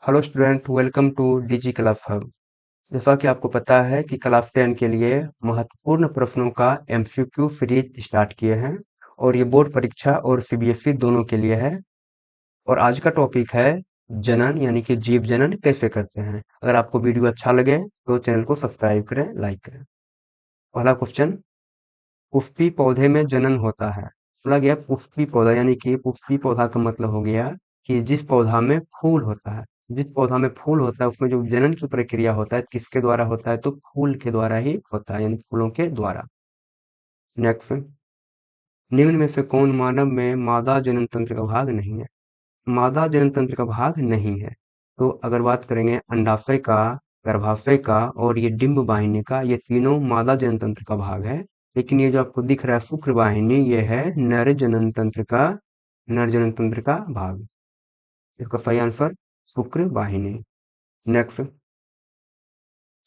Hello student, welcome to DG class hub. जैसा कि आपको पता है कि क्लास 10 के लिए महत्वपूर्ण प्रश्नों का एमसीक्यू सीरीज स्टार्ट किए हैं और ये बोर्ड परीक्षा और सीबीएसई दोनों के लिए है। और आज का टॉपिक है जनन यानी कि जीव जनन कैसे करते हैं। अगर आपको वीडियो अच्छा लगे तो चैनल को सब्सक्राइब करें, लाइक करें। पहला क्वेश्चन, पुष्पी पौधे में जनन होता है। बोला गया पुष्पी पौधा यानी कि पुष्पी पौधा का मतलब हो गया कि जिस पौधा में फूल होता है। जिस पौधा में फूल होता है उसमें जो जनन की प्रक्रिया होता है किसके द्वारा होता है, तो फूल के द्वारा ही होता है, यानी फूलों के द्वारा। नेक्स्ट, निम्न में से कौन मानव में मादा जनन तंत्र का भाग नहीं है। मादा जनन तंत्र का भाग नहीं है। तो अगर बात करेंगे अंडाशय का, गर्भाशय का और ये डिंब वाहिनी का, ये तीनों मादा जनन तंत्र का भाग है। लेकिन ये जो आपको दिख रहा है शुक्र वाहिनी, ये है नर जनन तंत्र का भाग। इसका सही आंसर शुक्र वाहिनी। नेक्स्ट,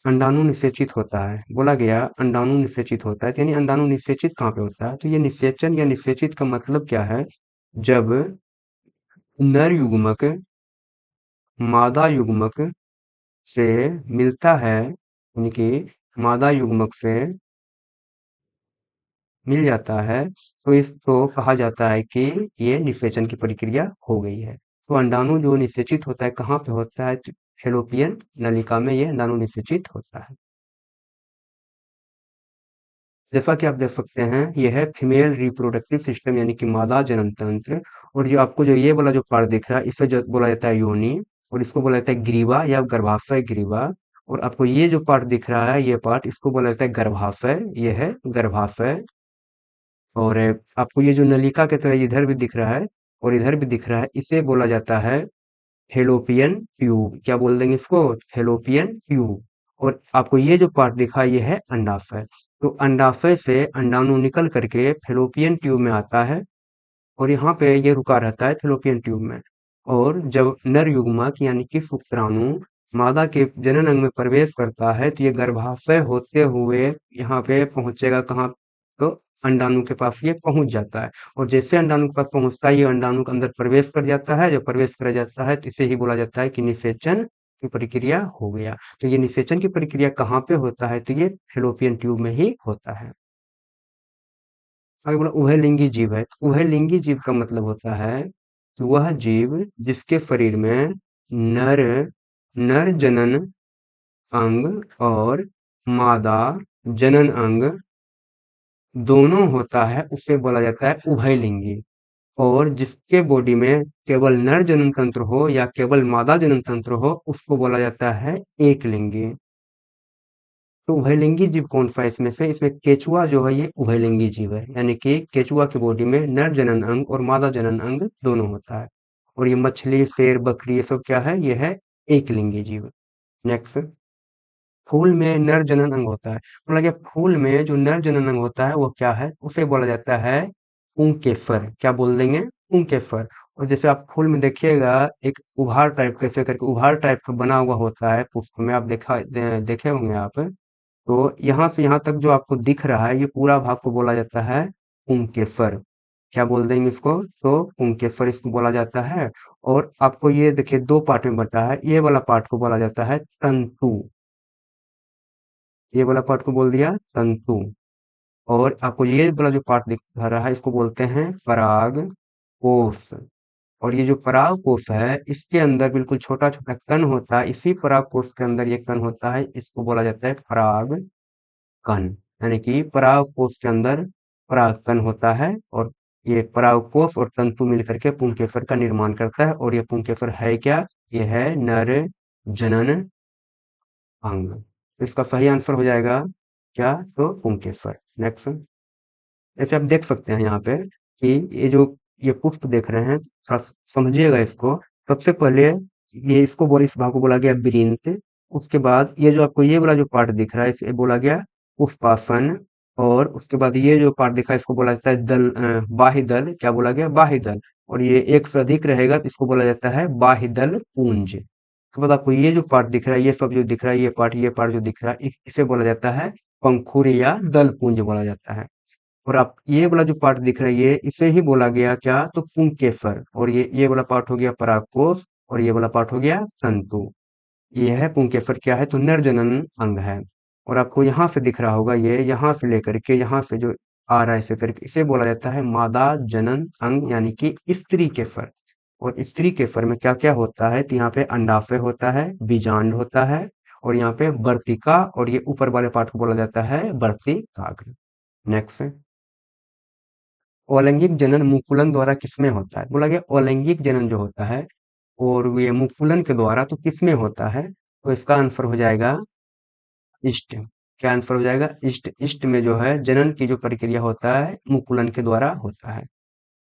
अंडाणु निषेचित होता है। बोला गया अंडाणु निषेचित होता है, यानी अंडाणु निषेचित कहाँ पे होता है, तो ये निषेचन या निषेचित का मतलब क्या है। जब नर युग्मक मादा युग्मक से मिलता है, यानी कि मादा युग्मक से मिल जाता है, तो इसको कहा जाता है कि ये निषेचन की प्रक्रिया हो गई है। तो अंडाणु जो निषेचित होता है कहाँ पे होता है, तो फैलोपियन नलिका में ये अंडाणु निषेचित होता है। जैसा कि आप देख सकते हैं, यह है फीमेल रिप्रोडक्टिव सिस्टम यानी कि मादा जनन तंत्र। और जो आपको जो ये वाला जो पार्ट दिख रहा है इसे जो बोला जाता है योनि, और इसको बोला जाता है ग्रीवा या गर्भाशय ग्रीवा। और आपको ये जो पार्ट दिख रहा है, ये पार्ट इसको बोला जाता है गर्भाशय, ये है गर्भाशय। और आपको ये जो नलिका की तरह इधर भी दिख रहा है और इधर भी दिख रहा है, इसे बोला जाता है फेलोपियन ट्यूब। क्या बोल देंगे इसको, फेलोपियन ट्यूब। और आपको ये जो पार्ट दिखा ये है अंडाशय। तो अंडाशय से अंडाणु निकल करके फेलोपियन ट्यूब में आता है और यहाँ पे ये रुका रहता है फेलोपियन ट्यूब में। और जब नर युग्मक यानी कि शुक्राणु मादा के जनन अंग में प्रवेश करता है तो ये गर्भाशय होते हुए यहाँ पे पहुंचेगा कहाँ, तो अंडाणु के पास ये पहुंच जाता है। और जैसे अंडाणु के पास पहुंचता है ये अंडाणु के अंदर प्रवेश कर जाता है। जब प्रवेश कर जाता है तो इसे ही बोला जाता है कि निषेचन की प्रक्रिया हो गया। तो ये निषेचन की प्रक्रिया कहाँ पे होता है, तो ये फेलोपियन ट्यूब में ही होता है। आगे बोला उभयलिंगी जीव है। उभयलिंगी जीव का मतलब होता है कि वह जीव जिसके शरीर में नर नर जनन अंग और मादा जनन अंग दोनों होता है, उसे बोला जाता है उभयलिंगी। और जिसके बॉडी में केवल नर जनन तंत्र हो या केवल मादा जनन तंत्र हो उसको बोला जाता है एकलिंगी। तो उभयलिंगी जीव कौन सा है इसमें से, इसमें केचुआ जो है ये उभयलिंगी जीव है, यानी कि केचुआ की बॉडी में नर जनन अंग और मादा जनन अंग दोनों होता है। और ये मछली, शेर, बकरी ये सब क्या है, ये है एकलिंगी जीव। नेक्स्ट, फूल में नर जनन अंग होता है। मतलब ये फूल में जो नर जनन अंग होता है वो क्या है, उसे बोला जाता है पुंकेसर। क्या बोल देंगे, पुंकेसर। और जैसे आप फूल में देखिएगा एक उभार टाइप कैसे करके उभार टाइप का बना हुआ होता है पुष्प में, आप देखे होंगे आप। तो यहाँ से यहाँ तक जो आपको दिख रहा है ये पूरा भाग को बोला जाता है पुंकेसर। क्या बोल देंगे इसको, तो पुंकेसर इसको बोला जाता है। और आपको ये देखिए दो पार्ट में बटा है, ये वाला पार्ट को बोला जाता है तंतु। ये वाला पार्ट को बोल दिया तंतु। और आपको ये वाला जो पार्ट दिख रहा है इसको बोलते हैं पराग कोश। और ये जो पराग कोश है इसके अंदर बिल्कुल छोटा छोटा कण होता है, इसी पराग कोश के अंदर ये कण होता है, इसको बोला जाता है पराग कण। यानी कि पराग कोश के अंदर पराग कण होता है। और ये पराग कोश और तंतु मिलकर के पुंकेसर का निर्माण करता है। और ये पुंकेसर है क्या, ये है नर जनन अंग। तो इसका सही आंसर हो जाएगा क्या, तो पुंकेसर। नेक्स्ट, जैसे आप देख सकते हैं यहाँ पे कि ये जो ये पुष्प देख रहे हैं, थोड़ा समझिएगा इसको। सबसे पहले ये इसको बोला, इस भाग को बोला गया वृंत। उसके बाद ये जो आपको ये वाला जो पार्ट दिख रहा है इसे बोला गया पुष्पासन। और उसके बाद ये जो पार्ट दिखा है इसको बोला जाता है दल, बाह्य दल। क्या बोला गया, बाह्य दल। और ये एक से अधिक रहेगा तो इसको बोला जाता है बाह्य दल पुंज। उसके बाद आपको ये जो पार्ट दिख रहा है, ये सब जो दिख रहा है, ये पार्ट जो दिख रहा है इसे बोला जाता है पंखुड़ी या दल पुंज बोला जाता है। और आप ये वाला जो पार्ट दिख रहा है ये इसे ही बोला गया क्या, तो पुंकेसर। और ये वाला पार्ट हो गया परागकोश। और ये वाला पार्ट हो गया तंतु। ये है पुंकेसर क्या है तो नरजनन अंग है। और आपको यहाँ से दिख रहा होगा ये यहाँ से लेकर के यहाँ से जो आ रहा है इसे करके इसे बोला जाता है मादा जनन अंग यानी कि स्त्री केसर। और स्त्री केसर में क्या क्या होता है तो यहाँ पे अंडाशय होता है, बीजांड होता है और यहाँ पे वर्तिका और ये ऊपर वाले पार्ट को बोला जाता है वर्तिकाग्र। नेक्स्ट, अलैंगिक जनन मुकुलन द्वारा किसमें होता है? बोला गया अलैंगिक जनन जो होता है और ये मुकुलन के द्वारा तो किसमें होता है? तो इसका आंसर हो जाएगा इष्ट। क्या आंसर हो जाएगा? इष्ट। इष्ट में जो है जनन की जो प्रक्रिया होता है मुकुलन के द्वारा होता है।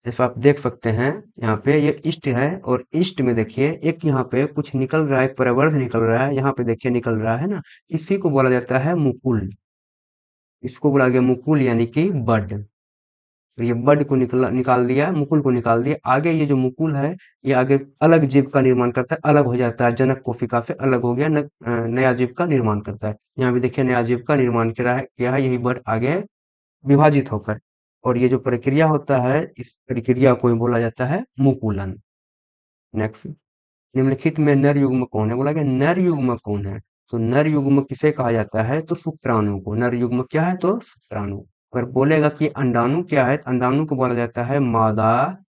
जैसे आप देख सकते हैं यहाँ पे ये इष्ट है और इष्ट में देखिए एक यहाँ पे कुछ निकल रहा है, प्रवर्ध निकल रहा है, यहाँ पे देखिए निकल रहा है ना, इसी को बोला जाता है मुकुल। इसको बोला गया मुकुल यानी कि बड। तो ये बड को निकाल दिया, मुकुल को निकाल दिया। आगे ये जो मुकुल है ये आगे अलग जीव का निर्माण करता है, अलग हो जाता है, जनक कोशिका से अलग हो गया, नया जीव का निर्माण करता है। यहाँ भी देखिए नया जीव का निर्माण किया है यही बड आगे विभाजित होकर। और ये जो प्रक्रिया होता है इस प्रक्रिया को ही बोला जाता है मुकुलन। नेक्स्ट, निम्नलिखित में नर युग्म कौन है? बोला गया नर युग्म कौन है? तो नर युग्म किसे कहा जाता है? तो शुक्राणु को। नर युग्म क्या है? तो शुक्राणु। अगर बोलेगा कि अंडाणु क्या है? तो अंडाणु को बोला जाता है मादा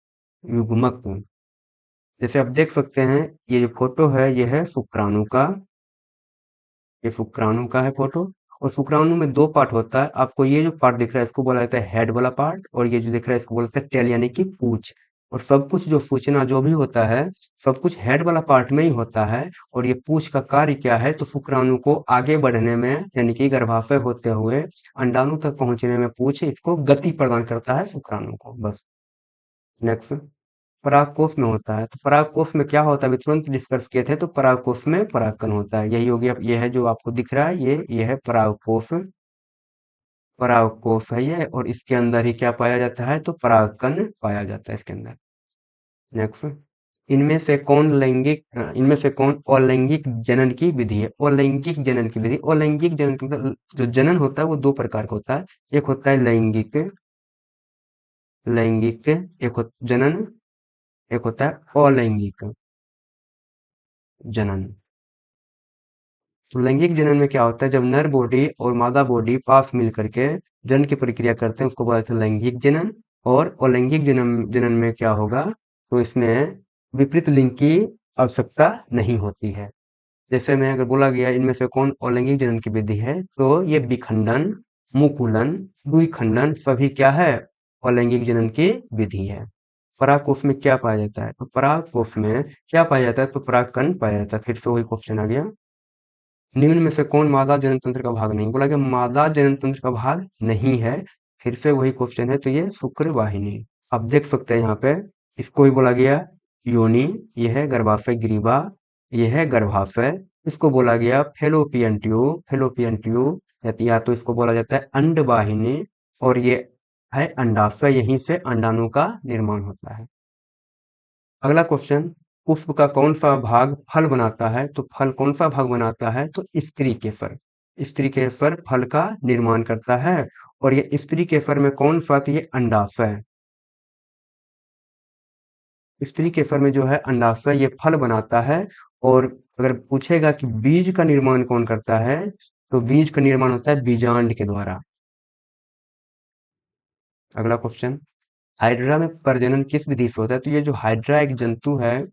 युग्मक। जैसे आप देख सकते हैं ये जो फोटो है ये है शुक्राणु का। ये शुक्राणु का है फोटो। और शुक्राणु में दो पार्ट होता है। आपको ये जो पार्ट दिख रहा है इसको बोला जाता है हेड वाला पार्ट और ये जो दिख रहा है इसको बोलते हैं टेल यानी कि पूंछ। और सब कुछ जो सूचना जो भी होता है सब कुछ हेड वाला पार्ट में ही होता है। और ये पूंछ का कार्य क्या है तो शुक्राणु को आगे बढ़ने में यानी कि गर्भाशय होते हुए अंडाणु तक पहुंचने में पूंछ इसको गति प्रदान करता है शुक्राणु को। बस। नेक्स्ट, परागकोश में होता है। तो परागकोश में क्या होता है अभी तुरंत डिस्कस किए थे। तो परागकोश में परागकण होता है। यही हो गया, ये है जो आपको दिख रहा है ये है परागकोश। परागकोश है ये और इसके अंदर ही क्या पाया जाता है तो परागकण पाया जाता है इसके अंदर। नेक्स्ट, इनमें से कौन अलैंगिक जनन की विधि है? अलैंगिक जनन की विधि। अलैंगिक जनन का मतलब जो जनन होता है वो दो प्रकार का होता है। एक होता है लैंगिक, लैंगिक जनन, एक होता है अलैंगिक जनन। तो लैंगिक जनन में क्या होता है जब नर बॉडी और मादा बॉडी पास मिल करके जनन की प्रक्रिया करते हैं उसको बोला जाता है लैंगिक जनन। और अलैंगिक जनन जनन में क्या होगा तो इसमें विपरीत लिंग की आवश्यकता नहीं होती है। जैसे में अगर बोला गया इनमें से कौन अलैंगिक जनन की विधि है तो ये विखंडन, मुकुलन, द्विखंडन सभी क्या है अलैंगिक जनन की विधि है। परागकोश में क्या पाया जाता है? तो परागकोश में क्या पाया जाता है तो परागकण पाया जाता है। फिर से वही क्वेश्चन आ गया, निम्न में से कौन मादा जनन तंत्र का भाग नहीं? बोला कि मादा जनन तंत्र का भाग नहीं है। फिर से वही क्वेश्चन है तो ये शुक्र वाहिनी। आप देख सकते हैं यहाँ पे इसको ही बोला गया योनि, यह है गर्भाशय ग्रीवा, यह है गर्भाशय। इसको बोला गया फेलोपियन ट्यूब, फेलोपियन ट्यूब या तो इसको बोला जाता है अंड वाहिनी। और ये है अंडाशय, यहीं से अंडाणु का निर्माण होता है। अगला क्वेश्चन, पुष्प का कौन सा भाग फल बनाता है? तो फल कौन सा भाग बनाता है तो स्त्री केसर। स्त्री केसर फल का निर्माण करता है। और ये स्त्री केसर में कौन सा तो ये अंडाशय। स्त्री केसर में जो है अंडाशय ये फल बनाता है। और अगर पूछेगा कि बीज का निर्माण कौन करता है तो बीज का निर्माण होता है बीजांड के द्वारा। अगला क्वेश्चन, हाइड्रा में प्रजनन किस विधि से होता है? तो ये जो हाइड्रा एक जंतु है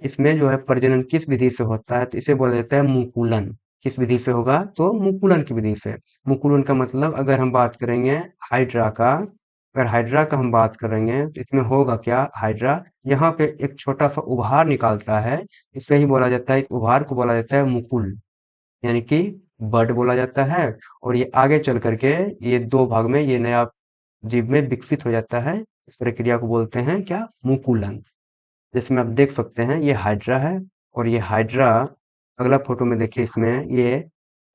इसमें जो है प्रजनन किस विधि से होता है तो इसे बोला जाता है मुकुलन। किस विधि से होगा तो मुकुलन की विधि से। मुकुलन का मतलब अगर हम बात करेंगे हाइड्रा का, अगर हाइड्रा का हम बात करेंगे तो इसमें होगा क्या हाइड्रा यहाँ पे एक छोटा सा उभार निकालता है। इसे ही बोला जाता है, इस उभार को बोला जाता है मुकुल यानी कि बड बोला जाता है। और ये आगे चल करके ये दो भाग में ये नया जीव में विकसित हो जाता है। इस प्रक्रिया को बोलते हैं क्या मुकुलन। जिसमें आप देख सकते हैं ये हाइड्रा है और ये हाइड्रा अगला फोटो में देखिए इसमें ये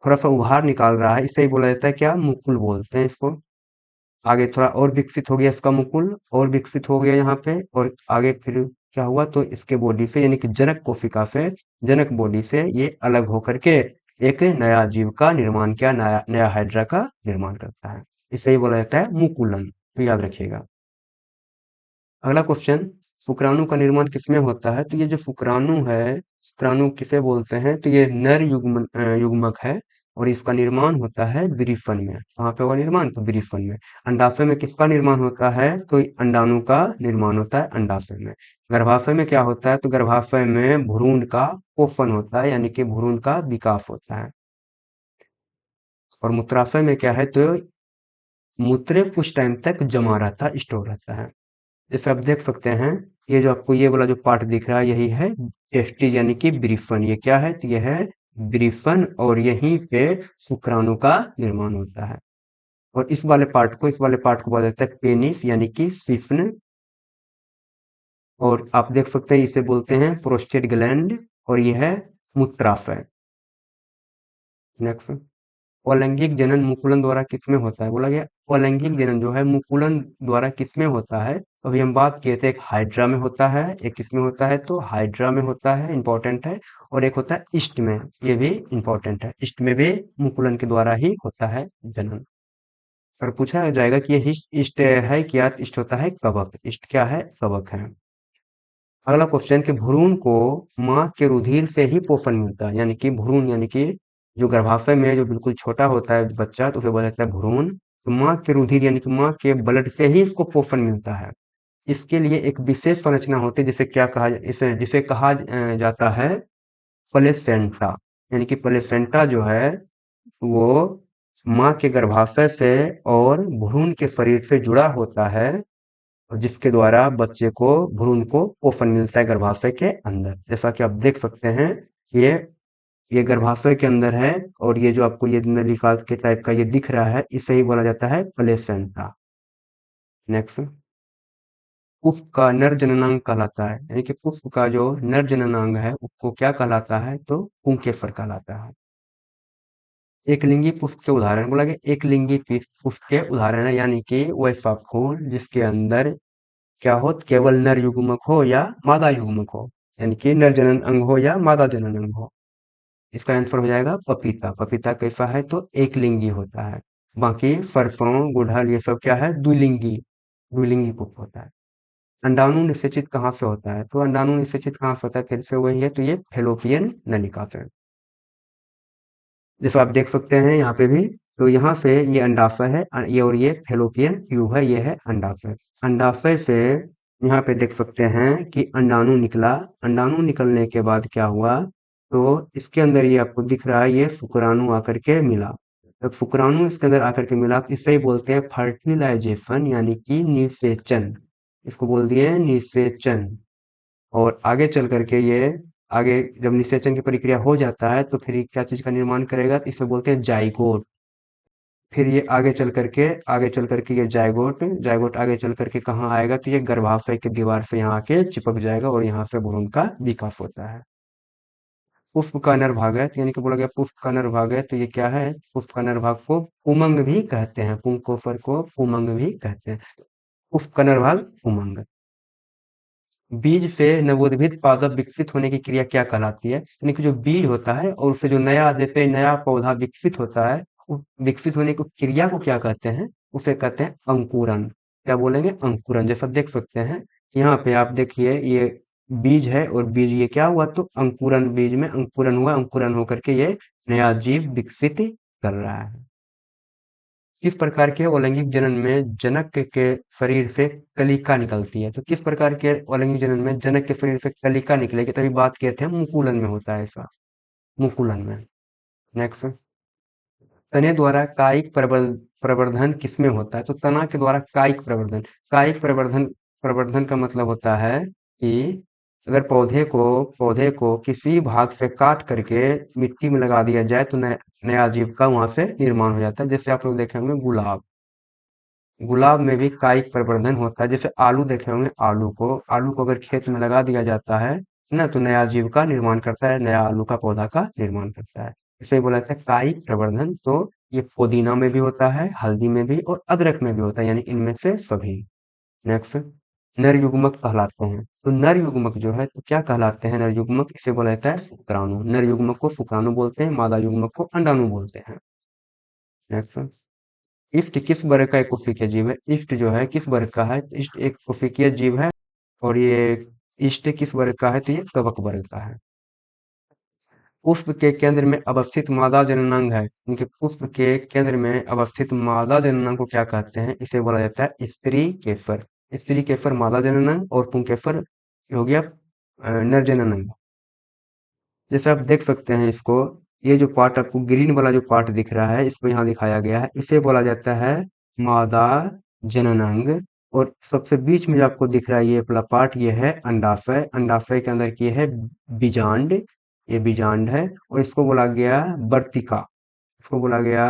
थोड़ा सा उभार निकाल रहा है। इसे ही बोला जाता है क्या मुकुल बोलते हैं इसको। आगे थोड़ा और विकसित हो गया इसका मुकुल और विकसित हो गया यहाँ पे। और आगे फिर क्या हुआ तो इसके बॉडी से यानी कि जनक कोशिका से, जनक बॉडी से ये अलग होकर के एक नया जीव का निर्माण किया, नया नया हाइड्रा का निर्माण करता है। इसे ही बोला जाता है मुकुलन। तो याद रखिएगा। अगला क्वेश्चन, शुक्राणु का निर्माण किसमें होता है? तो ये जो शुक्राणु है, शुक्राणु किसे बोलते हैं? तो ये नर युग्मक है और इसका निर्माण होता है विरिफन में। कहाँ पे होगा निर्माण? तो विरिफन में। अंडाशय में किसका निर्माण होता है? तो अंडाणु का निर्माण होता है अंडाशय में। गर्भाशय में क्या होता है? तो गर्भाशय में भ्रूण का पोषण होता है, यानी कि भ्रूण का विकास होता है। और मूत्राशय में क्या है? तो मूत्र कुछ टाइम तक जमा रहता है, स्टोर रहता है। जैसे आप देख सकते हैं, ये जो आपको ये वाला जो पार्ट दिख रहा है, यही है टेस्टिज यानी कि ब्रीफन। ये क्या है? तो ये है ब्रीफन और यहीं पे शुक्राणु का निर्माण होता है। और इस वाले पार्ट को बोला जाता है पेनिस यानी कि शिश्न। और आप देख सकते हैं इसे बोलते हैं प्रोस्टेट ग्लैंड और यह है मूत्राशय। नेक्स्ट, अलैंगिक जनन मुकुलन द्वारा किसमें होता है? बोला गया अलैंगिक जनन जो है मुकुलन द्वारा किसमें होता है? तो अभी हम बात किए थे, एक हाइड्रा में होता है, एक किसमें होता है? तो हाइड्रा में होता है, इंपॉर्टेंट है। और एक होता है ईस्ट में, ये भी इंपॉर्टेंट है। ईस्ट में भी मुकुलन के द्वारा ही होता है जनन। और पूछा जाएगा कि ये ईस्ट है क्या? ईस्ट होता है कवक। ईस्ट क्या है? कवक है। अगला क्वेश्चन कि भ्रूण को माँ के रुधिर से ही पोषण मिलता है, यानी कि भ्रूण यानी कि जो गर्भाशय में जो बिल्कुल छोटा होता है बच्चा, तो उसे बोला जाता है भ्रूण। तो माँ के रुधिर यानी कि माँ के ब्लड से ही इसको पोषण मिलता है। इसके लिए एक विशेष संरचना होती है, जिसे क्या कहा इसे जिसे कहा जाता है प्लेसेंटा। यानी कि प्लेसेंटा जो है वो माँ के गर्भाशय से और भ्रूण के शरीर से जुड़ा होता है, और जिसके द्वारा बच्चे को भ्रूण को पोषण मिलता है गर्भाशय के अंदर। जैसा कि आप देख सकते हैं, ये ये गर्भाशय के अंदर है, और ये जो आपको ये नलिका के टाइप का ये दिख रहा है, इसे ही बोला जाता है प्लेसेंटा। नेक्स्ट, पुष्प का नर जननांग कहलाता है, यानी कि पुष्प का जो नर जननांग है उसको क्या कहलाता है? तो पुंकेसर कहलाता है। एक लिंगी पुष्प के उदाहरण बोला गया, एक लिंगी पुष्प के उदाहरण है, यानी कि वैसा फूल जिसके अंदर क्या हो? केवल नर युग्मक हो या मादा युग्मक हो, यानी कि नर जनन अंग हो या मादा जनन अंग हो। इसका आंसर हो जाएगा पपीता। पपीता कैसा है? तो एक लिंगी होता है। बाकी सरसों, गुड़हल ये सब क्या है? द्विलिंगी, द्विलिंगी पुष्प होता है। अंडाणु निषेचित कहाँ से होता है? तो अंडाणु निषेचित कहाँ से होता है? फिर से वही है, तो ये फेलोपियन नलिका से। जैसे आप देख सकते हैं यहाँ पे भी, तो यहाँ से ये अंडाशय है, ये और ये फेलोपियन ट्यूब है, ये है अंडाशय। अंडाशय से यहाँ पे देख सकते हैं कि अंडाणु निकला। अंडाणु निकलने के बाद क्या हुआ? तो इसके अंदर ये आपको दिख रहा है, ये शुक्राणु आकर के मिला। जब शुक्राणु इसके अंदर आकर के मिला, तो इसे ही बोलते हैं फर्टिलाइजेशन, यानी कि निषेचन। इसको बोल दिए निषेचन। और आगे चल करके ये आगे जब निषेचन की प्रक्रिया हो जाता है, तो फिर ये क्या चीज का निर्माण करेगा? तो इसे बोलते हैं जाइगोट। फिर ये आगे चल करके ये जाइगोट जाइगोट आगे चल करके कहाँ आएगा? तो ये गर्भाशय की दीवार से यहाँ आके चिपक जाएगा और यहाँ से भ्रूण का विकास होता है। पुष्प का नरभाग है, तो यानी कि बोला गया पुष्प का नरभाग है, तो ये क्या है? पुष्प का नरभाग को पुमंग भी कहते हैं, पुंकोफर को पुमंग भी कहते हैं। पुष्प का नरभाग पुमंग। बीज से नवोद्भिद पादप विकसित होने की क्रिया क्या कहलाती है? यानी कि जो बीज होता है और उससे जो नया जैसे नया पौधा विकसित होता है, विकसित होने की क्रिया को क्या कहते हैं? उसे कहते हैं अंकुरन। क्या बोलेंगे? अंकुरन। जैसा देख सकते हैं यहाँ पे, आप देखिए ये बीज है और बीज ये क्या हुआ? तो अंकुरन, बीज में अंकुरन हुआ, अंकुरन होकर के ये नया जीव विकसित कर रहा है। किस प्रकार के अलैंगिक जनन में जनक के शरीर से कलिका निकलती है? तो किस प्रकार के अलैंगिक जनन में जनक के शरीर से कलिका निकलेगी? तभी बात किए थे, मुकुलन में होता है ऐसा, मुकुलन में। नेक्स्ट, तने द्वारा कायिक प्रवर्धन किसमें होता है? तो तना के द्वारा कायिक प्रवर्धन, कायिक प्रवर्धन प्रवर्धन का मतलब होता है कि अगर पौधे को किसी भाग से काट करके मिट्टी में लगा दिया जाए, तो नया जीव का वहां से निर्माण हो जाता है। जैसे आप लोग देखे होंगे गुलाब, गुलाब में भी कायिक प्रवर्धन होता है। जैसे आलू देखे होंगे, आलू को अगर खेत में लगा दिया जाता है ना, तो नया जीव का निर्माण करता है, नया आलू का पौधा का निर्माण करता है। इसे बोला जाता है कायिक प्रवर्धन। तो ये पुदीना में भी होता है, हल्दी में भी और अदरक में भी होता है, यानी इनमें से सभी। नेक्स्ट, नर युग्मक कहलाते हैं। तो नर युग्मक जो है तो क्या कहलाते हैं? नर युग्मक इसे बोला जाता है शुक्राणु। नर युग्मक को शुक्राणु बोलते हैं, मादा युग्मक को अंडाणु बोलते हैं। नेक्स्ट, इष्ट किस वर्ग का एक कोशिकीय जीव है? इष्ट जो है किस वर्ग का है? इष्ट एक कोशिकीय जीव है। और ये ईस्ट किस वर्ग का है, तो ये कवक वर्ग का है। पुष्प के केंद्र में अवस्थित मादा जननांग है, क्योंकि पुष्प के केंद्र में अवस्थित मादा जननांग को क्या कहते हैं, इसे बोला जाता है स्त्री केसर। स्त्री केसर मादा जननांग और पुंकेसर हो गया नर जननांग। जैसे आप देख सकते हैं इसको, ये जो पार्ट आपको ग्रीन वाला जो पार्ट दिख रहा है, इसको यहाँ दिखाया गया है, इसे बोला जाता है मादा जननांग। और सबसे बीच में जो आपको दिख रहा है ये वाला पार्ट, ये है अंडाशय। अंडाशय के अंदर की है बीजांड, ये बीजांड है। और इसको बोला गया वर्तिका, इसको बोला गया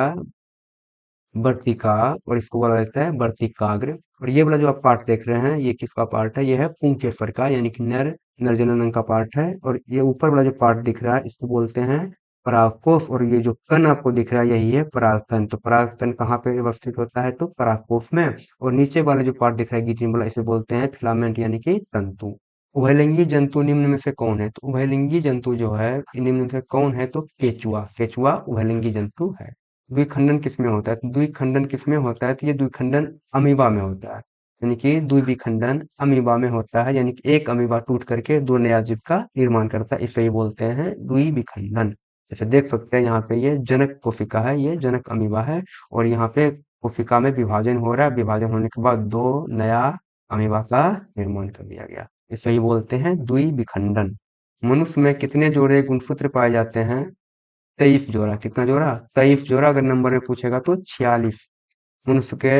वर्तिका, और इसको बोला जाता है वर्तिकाग्र। और ये वाला जो आप पार्ट देख रहे हैं, ये किसका पार्ट है, ये है पुंकेसर का, यानी कि नर जननांग का पार्ट है। और ये ऊपर वाला जो पार्ट दिख रहा है, इसको बोलते हैं परागकोश। और ये जो कण आपको दिख रहा है, यही है परागतन। तो परागतन कहाँ पे अवस्थित होता है, तो परागकोश में। और नीचे वाला जो पार्ट दिख रहा है ग्रीन वाला, इसे बोलते हैं फिलामेंट, यानी कि तंतु। उभयलिंगी जंतु निम्न में से कौन है, तो उभयलिंगी जंतु जो है निम्न में से कौन है, तो केचुआ। केचुआ उभयलिंगी जंतु है। द्विखंडन किसमें होता है, तो द्विखंडन किसमें होता है, तो ये द्विखंडन अमीबा में होता है। यानी कि द्विखंडन अमीबा में होता है, यानी कि एक अमीबा टूट करके दो नया जीव का निर्माण करता है, इसे ही बोलते हैं द्विखंडन। जैसे देख सकते हैं यहाँ पे ये जनक कोशिका है, ये जनक अमीबा है। और यहाँ पे कोशिका में विभाजन हो रहा है, विभाजन होने के बाद दो नया अमीबा का निर्माण कर दिया गया, इसे ही बोलते हैं द्विखंडन। मनुष्य में कितने जोड़े गुणसूत्र पाए जाते हैं, 23 जोड़ा। कितना जोड़ा, 23 जोड़ा। अगर नंबर में पूछेगा तो 46। मनुष्य के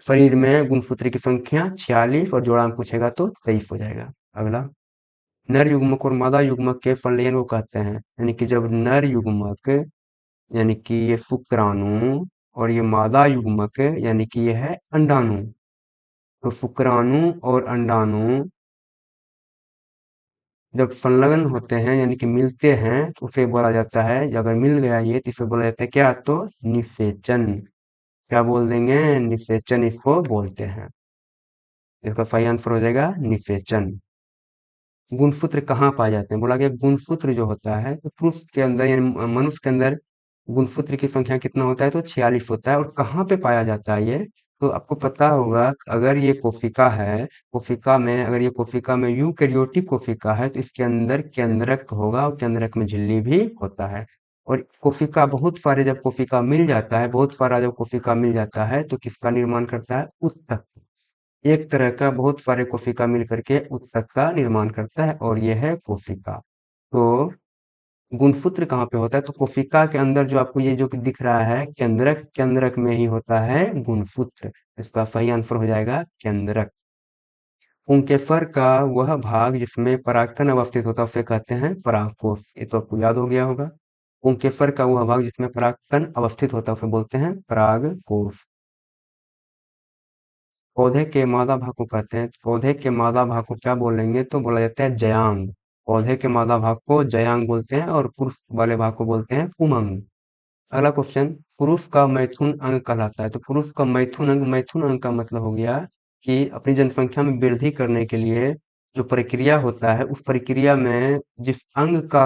शरीर में गुणसूत्र की संख्या 46, और जोड़ा में पूछेगा तो 23 हो जाएगा। अगला, नर युग्मक और मादा युग्मक के संलयन को कहते हैं, यानी कि जब नर युग्मक, यानी कि ये शुक्राणु, और ये मादा युग्मक यानी कि ये है अंडाणु। तो शुक्राणु और अंडाणु जब संलग्न होते हैं, यानी कि मिलते हैं, तो उसे बोला जाता है, अगर मिल गया ये, तो इसे बोला जाता है क्या, तो निषेचन। क्या बोल देंगे, निषेचन इसको बोलते हैं। इसका सही आंसर हो जाएगा निषेचन। गुणसूत्र कहाँ पाए जाते हैं, बोला गया गुणसूत्र जो होता है, तो पुरुष के अंदर यानी मनुष्य के अंदर गुणसूत्र की संख्या कितना होता है, तो 46 होता है। और कहाँ पे पाया जाता है ये, तो आपको पता होगा, अगर ये कोशिका है, कोशिका में, अगर ये कोशिका में यूकेरियोटिक कोशिका है, तो इसके अंदर केंद्रक होगा, और केंद्रक में झिल्ली भी होता है। और कोशिका बहुत सारे, जब कोशिका मिल जाता है, बहुत सारा जब कोशिका मिल जाता है, तो किसका निर्माण करता है, उत्तक। एक तरह का बहुत सारे कोशिका मिल करके उत्तक का निर्माण करता है, और यह है कोशिका। तो गुणसूत्र कहाँ पे होता है, तो कोशिका के अंदर जो आपको ये जो कि दिख रहा है केंद्रक, केंद्रक में ही होता है गुणसूत्र। इसका सही आंसर हो जाएगा केंद्रक। पुंकेसर का वह भाग जिसमें परागकण अवस्थित होता है, उसे कहते हैं परागकोश। ये तो आपको याद हो गया होगा। पुंकेसर का वह भाग जिसमें परागकण अवस्थित होता है, उसे बोलते हैं परागकोश। पौधे के मादा भाग को कहते हैं, पौधे के मादा भाग को क्या बोलेंगे, तो बोला जाता है जयांग। पौधे के मादा भाग को जयांग बोलते हैं, और पुरुष वाले भाग को बोलते हैं पुमंग। अगला क्वेश्चन, पुरुष का मैथुन अंग कहलाता है, तो पुरुष का मैथुन अंग, मैथुन अंग का मतलब हो गया कि अपनी जनसंख्या में वृद्धि करने के लिए जो प्रक्रिया होता है, उस प्रक्रिया में जिस अंग का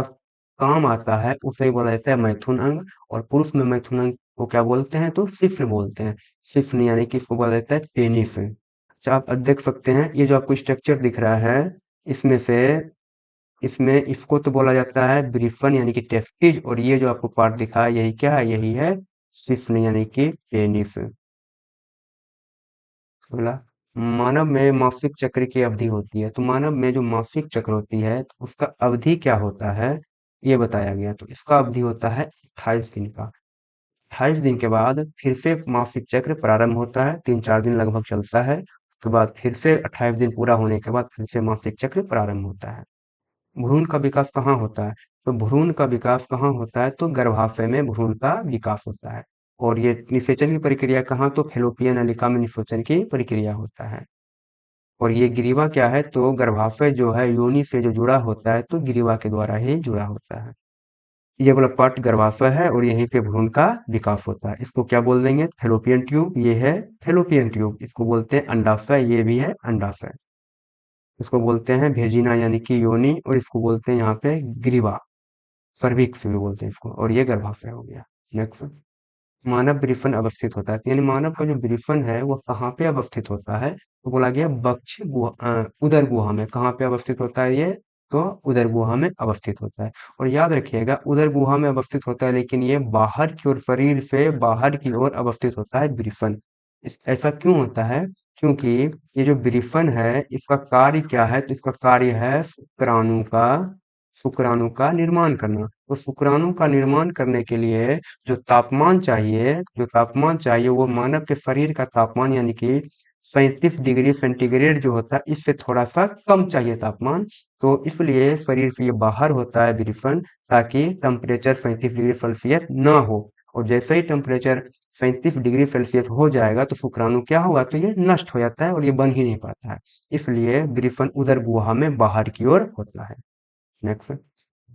काम आता है, उसे बोला जाता है मैथुन अंग। और पुरुष में मैथुन अंग को क्या बोलते हैं, तो शिश्न बोलते हैं। शिश्न यानी कि इसको बोला जाता है पेनिस। अच्छा, आप देख सकते हैं ये जो आपको स्ट्रक्चर दिख रहा है, इसमें से, इसमें इसको तो बोला जाता है ब्रिफन, यानी कि टेस्टिस। और ये जो आपको पार्ट दिखा है, यही क्या है, यही है शिश्न, यानी कि पेनिस। अगला, मानव में मासिक चक्र की अवधि होती है, तो मानव में जो मासिक चक्र होती है, तो उसका अवधि क्या होता है, ये बताया गया। तो इसका अवधि होता है 28 दिन का। 28 दिन के बाद फिर से मासिक चक्र प्रारंभ होता है, 3-4 दिन लगभग चलता है। उसके बाद फिर से 28 दिन पूरा होने के बाद फिर से मासिक चक्र प्रारंभ होता है। भ्रूण का विकास कहाँ होता है, तो भ्रूण का विकास कहाँ होता है, तो गर्भाशय में भ्रूण का विकास होता है। और ये निषेचन की प्रक्रिया कहाँ, तो फैलोपियन नलिका में निषेचन की प्रक्रिया होता है। और ये ग्रीवा क्या है, तो गर्भाशय जो है योनि से जो जुड़ा होता है, तो ग्रीवा के द्वारा ही जुड़ा होता है। ये वाला पार्ट गर्भाशय है, और यहीं पे भ्रूण का विकास होता है। इसको क्या बोल देंगे, फैलोपियन ट्यूब। ये है फैलोपियन ट्यूब। इसको बोलते हैं अंडाशय, ये भी है अंडाशय। इसको बोलते हैं भेजिना, यानी कि योनि। और इसको बोलते हैं यहाँ पे ग्रीवा, सर्विक्स भी बोलते हैं इसको। और ये गर्भाशय हो गया। नेक्स्ट, मानव ब्रिफन अवस्थित होता है, यानी मानव का जो ब्रिफन है वो कहाँ पे अवस्थित होता है, तो बोला गया बक्ष गुहा उदर गुहा में। कहाँ पे अवस्थित होता है ये, तो उदर गुहा में अवस्थित होता है। और याद रखिएगा उदर गुहा में अवस्थित होता है, लेकिन ये बाहर की ओर, शरीर से बाहर की ओर अवस्थित होता है ब्रिफन। ऐसा क्यों होता है, क्योंकि ये जो ब्रिफन है इसका कार्य क्या है, तो इसका कार्य है शुक्राणु का निर्माण करना। तो शुक्राणु का निर्माण करने के लिए जो तापमान चाहिए वो मानव के शरीर का तापमान, यानी कि 37 डिग्री सेंटीग्रेड जो होता है इससे थोड़ा सा कम चाहिए तापमान। तो इसलिए शरीर से ये बाहर होता है ब्रिफन, ताकि टेम्परेचर 37 डिग्री सेल्सियस ना हो। और जैसे ही टेम्परेचर 37 डिग्री सेल्सियस हो जाएगा तो शुक्राणु क्या होगा, तो ये नष्ट हो जाता है और ये बन ही नहीं पाता है। इसलिए ब्रिफन उदर गुहा में बाहर की ओर होता है। नेक्स्ट,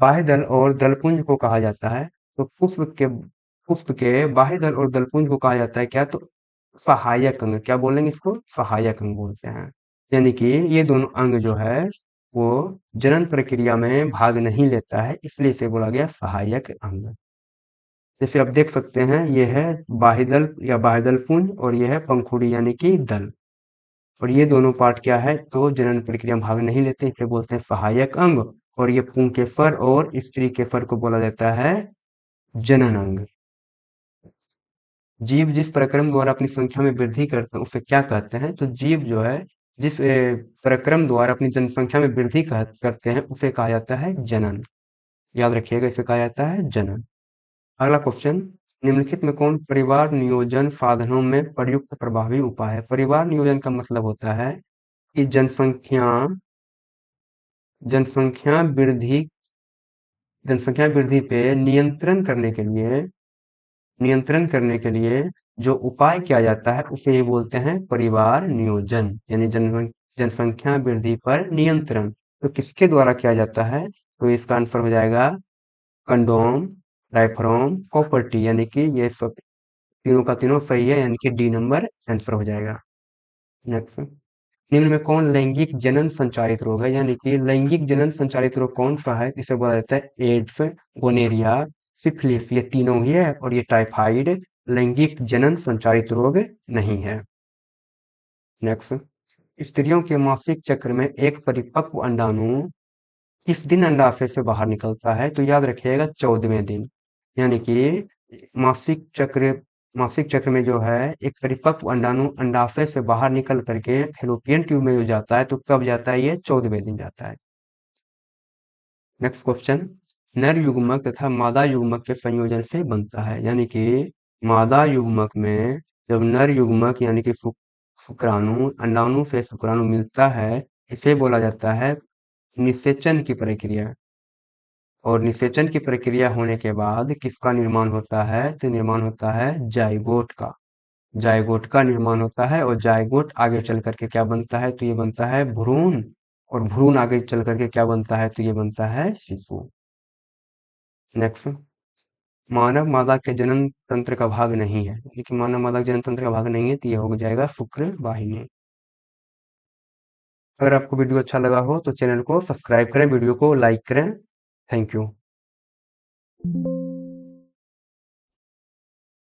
बाह्य दल और दलपुंज को कहा जाता है। तो पुष्प के बाह्य दल और दलपुंज को कहा जाता है क्या, तो सहायक अंग। क्या बोलेंगे इसको, सहायक अंग बोलते हैं। यानी कि ये दोनों अंग जो है वो जनन प्रक्रिया में भाग नहीं लेता है, इसलिए इसे बोला गया सहायक अंग। जैसे आप देख सकते हैं ये है बाह्यदल या बाह्यदल पुंज, और ये है पंखुड़ी यानी कि दल। और ये दोनों पार्ट क्या है, तो जनन प्रक्रिया में भाग नहीं लेते, इसलिए बोलते हैं सहायक अंग। और ये पुंकेसर और स्त्री केसर को बोला जाता है जनन अंग। जीव जिस प्रक्रम द्वारा अपनी संख्या में वृद्धि करते हैं उसे क्या कहते हैं, तो जीव जो है जिस प्रक्रम द्वारा अपनी जनसंख्या में वृद्धि करते हैं उसे कहा जाता है जनन। याद रखिएगा, इसे कहा जाता है जनन। अगला क्वेश्चन, निम्नलिखित में कौन परिवार नियोजन साधनों में प्रयुक्त प्रभावी उपाय है। परिवार नियोजन का मतलब होता है कि जनसंख्या वृद्धि जनसंख्या वृद्धि पे नियंत्रण करने के लिए जो उपाय किया जाता है उसे ये बोलते हैं परिवार नियोजन, यानी जनसंख्या वृद्धि पर नियंत्रण। तो किसके द्वारा किया जाता है, तो इसका आंसर हो जाएगा कंडोम, डायफ्राम, प्रॉपर्टी, यानी कि ये सब तीनों का तीनों सही है, यानी कि डी नंबर आंसर हो जाएगा। नेक्स्ट, निम्न में कौन लैंगिक जनन संचारित रोग है, यानी कि लैंगिक जनन संचारित रोग कौन सा है, इसे बोला जाता है एड्स, गोनेरिया, सिफिलिस। ये तीनों ही है, और ये टाइफाइड लैंगिक जनन संचारित रोग नहीं है। नेक्स्ट, स्त्रियों के मासिक चक्र में एक परिपक्व अंडाणु किस दिन अंडाशय से बाहर निकलता है, तो याद रखिएगा 14वें दिन। यानी कि मासिक चक्र मासिक चक्र में जो है एक परिपक्व अंडाणु अंडाशय से बाहर निकल करके फैलोपियन ट्यूब में जो जाता है, तो कब जाता है, ये 14वें दिन जाता है। नेक्स्ट क्वेश्चन, नर युग्मक तथा मादा युग्मक के संयोजन से बनता है। यानी कि मादा युग्मक में जब नर युग्मक यानी कि शुक्राणु अंडाणु से शुक्राणु मिलता है, इसे बोला जाता है निषेचन की प्रक्रिया। और निषेचन की प्रक्रिया होने के बाद किसका निर्माण होता है, तो निर्माण होता है जायगोट का निर्माण होता है। और जायगोट आगे चल करके क्या बनता है, तो ये बनता है भ्रूण। और भ्रूण आगे चल करके क्या बनता है, तो ये बनता है शिशु। नेक्स्ट, मानव मादा के जनन तंत्र का भाग नहीं है, लेकिन मानव मादा के जनन तंत्र का भाग नहीं है, तो ये हो जाएगा शुक्र वाहिनी। अगर आपको वीडियो अच्छा लगा हो तो चैनल को सब्सक्राइब करें, वीडियो को लाइक करें। Thank you.